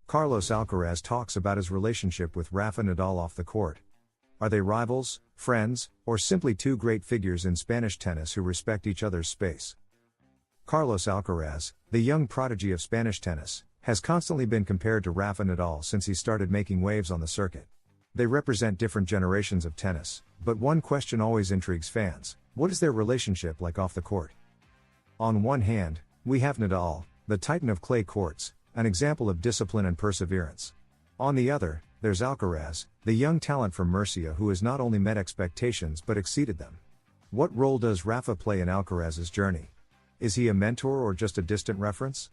Carlos Alcaraz talks about his relationship with Rafa Nadal off the court. Are they rivals, friends, or simply two great figures in Spanish tennis who respect each other's space? Carlos Alcaraz, the young prodigy of Spanish tennis, has constantly been compared to Rafa Nadal since he started making waves on the circuit. They represent different generations of tennis, but one question always intrigues fans: what is their relationship like off the court? On one hand, we have Nadal, the titan of clay courts, an example of discipline and perseverance. On the other, there's Alcaraz, the young talent from Murcia who has not only met expectations but exceeded them. What role does Rafa play in Alcaraz's journey? Is he a mentor or just a distant reference?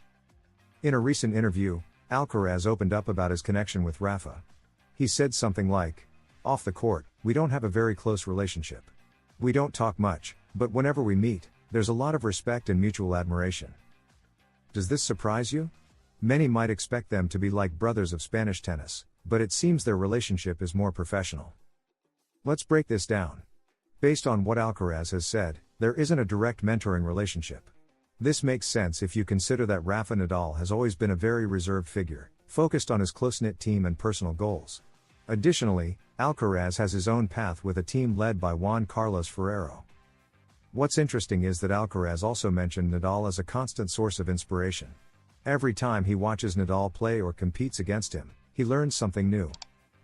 In a recent interview, Alcaraz opened up about his connection with Rafa. He said something like, "Off the court, we don't have a very close relationship. We don't talk much, but whenever we meet, there's a lot of respect and mutual admiration." Does this surprise you? Many might expect them to be like brothers of Spanish tennis, but it seems their relationship is more professional. Let's break this down. Based on what Alcaraz has said, there isn't a direct mentoring relationship. This makes sense if you consider that Rafa Nadal has always been a very reserved figure, focused on his close-knit team and personal goals. Additionally, Alcaraz has his own path with a team led by Juan Carlos Ferrero. What's interesting is that Alcaraz also mentioned Nadal as a constant source of inspiration. Every time he watches Nadal play or competes against him, he learns something new.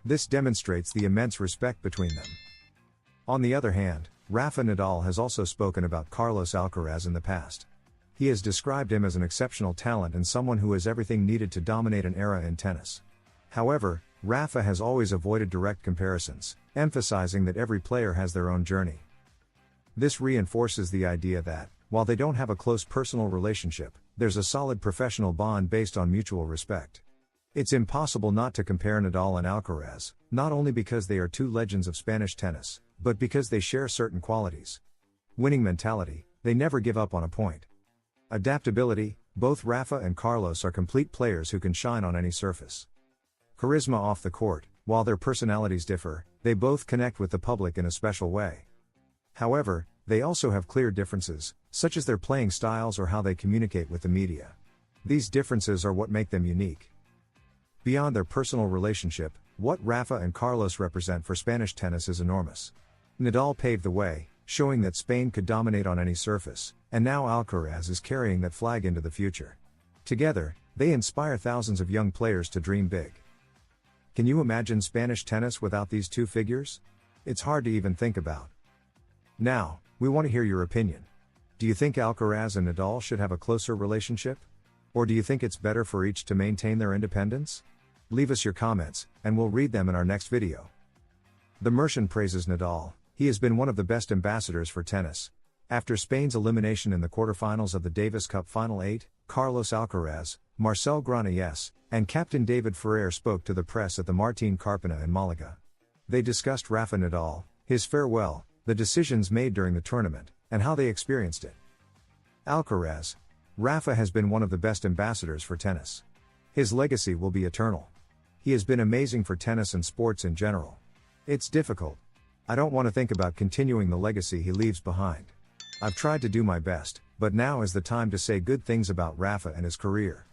This demonstrates the immense respect between them. On the other hand, Rafa Nadal has also spoken about Carlos Alcaraz in the past. He has described him as an exceptional talent and someone who has everything needed to dominate an era in tennis. However, Rafa has always avoided direct comparisons, emphasizing that every player has their own journey. This reinforces the idea that, while they don't have a close personal relationship, there's a solid professional bond based on mutual respect. It's impossible not to compare Nadal and Alcaraz, not only because they are two legends of Spanish tennis, but because they share certain qualities. Winning mentality, they never give up on a point. Adaptability, both Rafa and Carlos are complete players who can shine on any surface. Charisma off the court, while their personalities differ, they both connect with the public in a special way. However, they also have clear differences, such as their playing styles or how they communicate with the media. These differences are what make them unique. Beyond their personal relationship, what Rafa and Carlos represent for Spanish tennis is enormous. Nadal paved the way, showing that Spain could dominate on any surface, and now Alcaraz is carrying that flag into the future. Together, they inspire thousands of young players to dream big. Can you imagine Spanish tennis without these two figures? It's hard to even think about. Now, we want to hear your opinion. Do you think Alcaraz and Nadal should have a closer relationship? Or do you think it's better for each to maintain their independence? Leave us your comments, and we'll read them in our next video. The Mercian praises Nadal. He has been one of the best ambassadors for tennis. After Spain's elimination in the quarterfinals of the Davis Cup Final 8, Carlos Alcaraz, Marcel Granollers, and captain David Ferrer spoke to the press at the Martín Carpena in Málaga. They discussed Rafa Nadal, his farewell, the decisions made during the tournament, and how they experienced it. Alcaraz. Rafa has been one of the best ambassadors for tennis. His legacy will be eternal. He has been amazing for tennis and sports in general. It's difficult. I don't want to think about continuing the legacy he leaves behind. I've tried to do my best, but now is the time to say good things about Rafa and his career.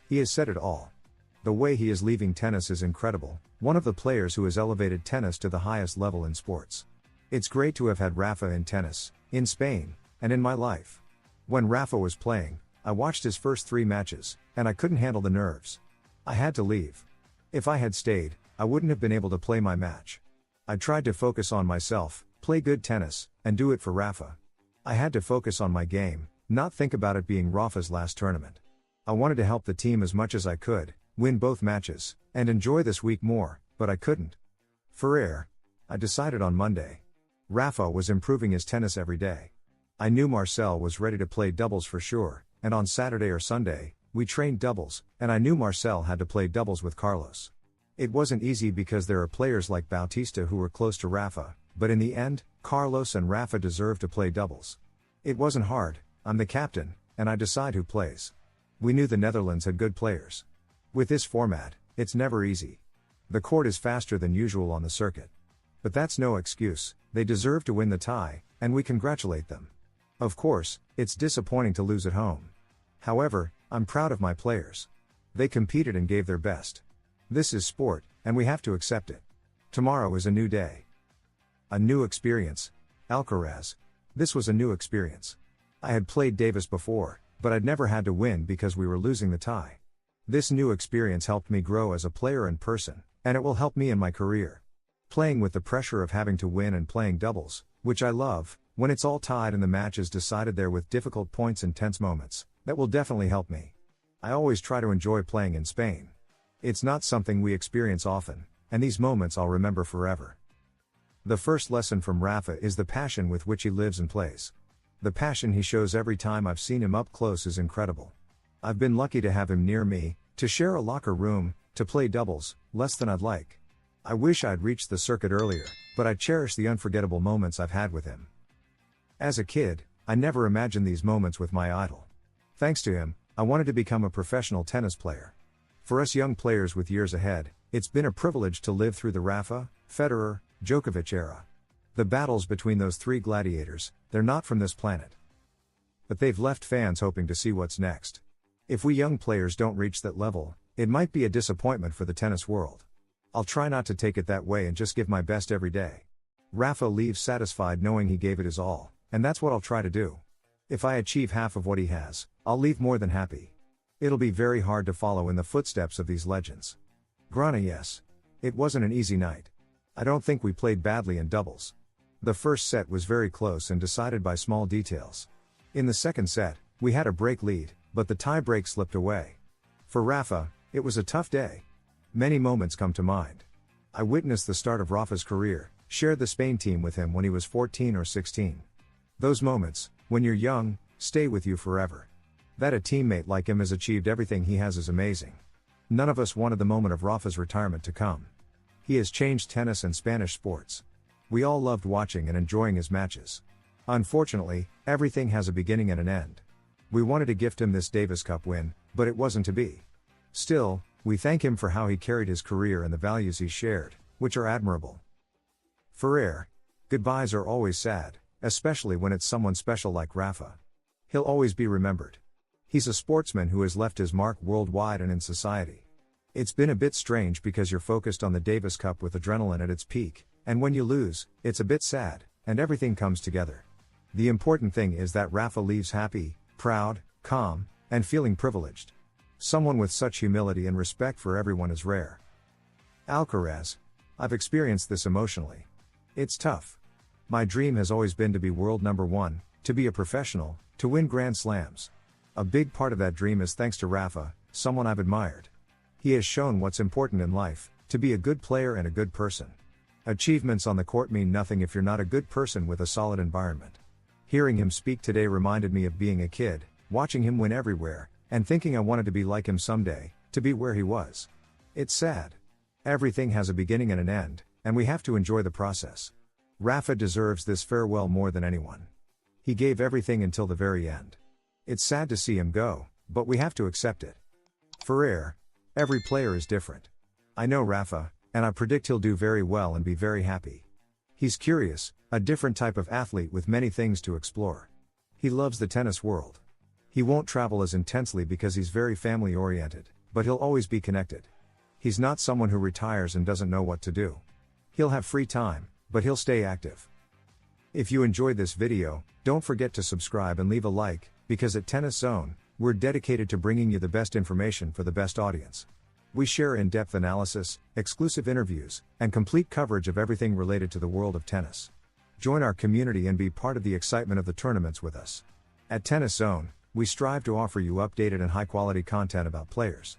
He has said it all. The way he is leaving tennis is incredible, one of the players who has elevated tennis to the highest level in sports. It's great to have had Rafa in tennis, in Spain, and in my life. When Rafa was playing, I watched his first 3 matches, and I couldn't handle the nerves. I had to leave. If I had stayed, I wouldn't have been able to play my match. I tried to focus on myself, play good tennis, and do it for Rafa. I had to focus on my game, not think about it being Rafa's last tournament. I wanted to help the team as much as I could, win both matches, and enjoy this week more, but I couldn't. Ferrer. I decided on Monday. Rafa was improving his tennis every day. I knew Marcel was ready to play doubles for sure, and on Saturday or Sunday, we trained doubles, and I knew Marcel had to play doubles with Carlos. It wasn't easy because there are players like Bautista who were close to Rafa, but in the end, Carlos and Rafa deserved to play doubles. It wasn't hard. I'm the captain, and I decide who plays. We knew the Netherlands had good players. With this format, it's never easy. The court is faster than usual on the circuit. But that's no excuse, they deserve to win the tie, and we congratulate them. Of course, it's disappointing to lose at home. However, I'm proud of my players. They competed and gave their best. This is sport, and we have to accept it. Tomorrow is a new day. A new experience. Alcaraz. This was a new experience. I had played Davis before, but I'd never had to win because we were losing the tie. This new experience helped me grow as a player and person, and it will help me in my career. Playing with the pressure of having to win and playing doubles, which I love, when it's all tied and the match is decided there with difficult points and tense moments, that will definitely help me. I always try to enjoy playing in Spain. It's not something we experience often, and these moments I'll remember forever. The first lesson from Rafa is the passion with which he lives and plays. The passion he shows every time I've seen him up close is incredible. I've been lucky to have him near me, to share a locker room, to play doubles, less than I'd like. I wish I'd reached the circuit earlier, but I cherish the unforgettable moments I've had with him. As a kid, I never imagined these moments with my idol. Thanks to him, I wanted to become a professional tennis player. For us young players with years ahead, it's been a privilege to live through the Rafa, Federer, Djokovic era. The battles between those three gladiators, they're not from this planet. But they've left fans hoping to see what's next. If we young players don't reach that level, it might be a disappointment for the tennis world. I'll try not to take it that way and just give my best every day. Rafa leaves satisfied knowing he gave it his all, and that's what I'll try to do. If I achieve half of what he has, I'll leave more than happy. It'll be very hard to follow in the footsteps of these legends. Grana, yes. It wasn't an easy night. I don't think we played badly in doubles. The first set was very close and decided by small details. In the second set, we had a break lead, but the tie break slipped away. For Rafa, it was a tough day. Many moments come to mind. I witnessed the start of Rafa's career, shared the Spain team with him when he was 14 or 16. Those moments, when you're young, stay with you forever. That a teammate like him has achieved everything he has is amazing. None of us wanted the moment of Rafa's retirement to come. He has changed tennis and Spanish sports. We all loved watching and enjoying his matches. Unfortunately, everything has a beginning and an end. We wanted to gift him this Davis Cup win, but it wasn't to be. Still, we thank him for how he carried his career and the values he shared, which are admirable. Ferrer. Goodbyes are always sad, especially when it's someone special like Rafa. He'll always be remembered. He's a sportsman who has left his mark worldwide and in society. It's been a bit strange because you're focused on the Davis Cup with adrenaline at its peak, and when you lose, it's a bit sad, and everything comes together. The important thing is that Rafa leaves happy, proud, calm, and feeling privileged. Someone with such humility and respect for everyone is rare. Alcaraz. I've experienced this emotionally. It's tough. My dream has always been to be world number one, to be a professional, to win Grand Slams. A big part of that dream is thanks to Rafa, someone I've admired. He has shown what's important in life, to be a good player and a good person. Achievements on the court mean nothing if you're not a good person with a solid environment. Hearing him speak today reminded me of being a kid, watching him win everywhere, and thinking I wanted to be like him someday, to be where he was. It's sad. Everything has a beginning and an end, and we have to enjoy the process. Rafa deserves this farewell more than anyone. He gave everything until the very end. It's sad to see him go, but we have to accept it. Ferrer. Every player is different. I know Rafa, and I predict he'll do very well and be very happy. He's curious, a different type of athlete with many things to explore. He loves the tennis world. He won't travel as intensely because he's very family-oriented, but he'll always be connected. He's not someone who retires and doesn't know what to do. He'll have free time, but he'll stay active. If you enjoyed this video, don't forget to subscribe and leave a like, because at Tennis Zone, we're dedicated to bringing you the best information for the best audience. We share in-depth analysis, exclusive interviews, and complete coverage of everything related to the world of tennis. Join our community and be part of the excitement of the tournaments with us. At Tennis Zone, we strive to offer you updated and high-quality content about players,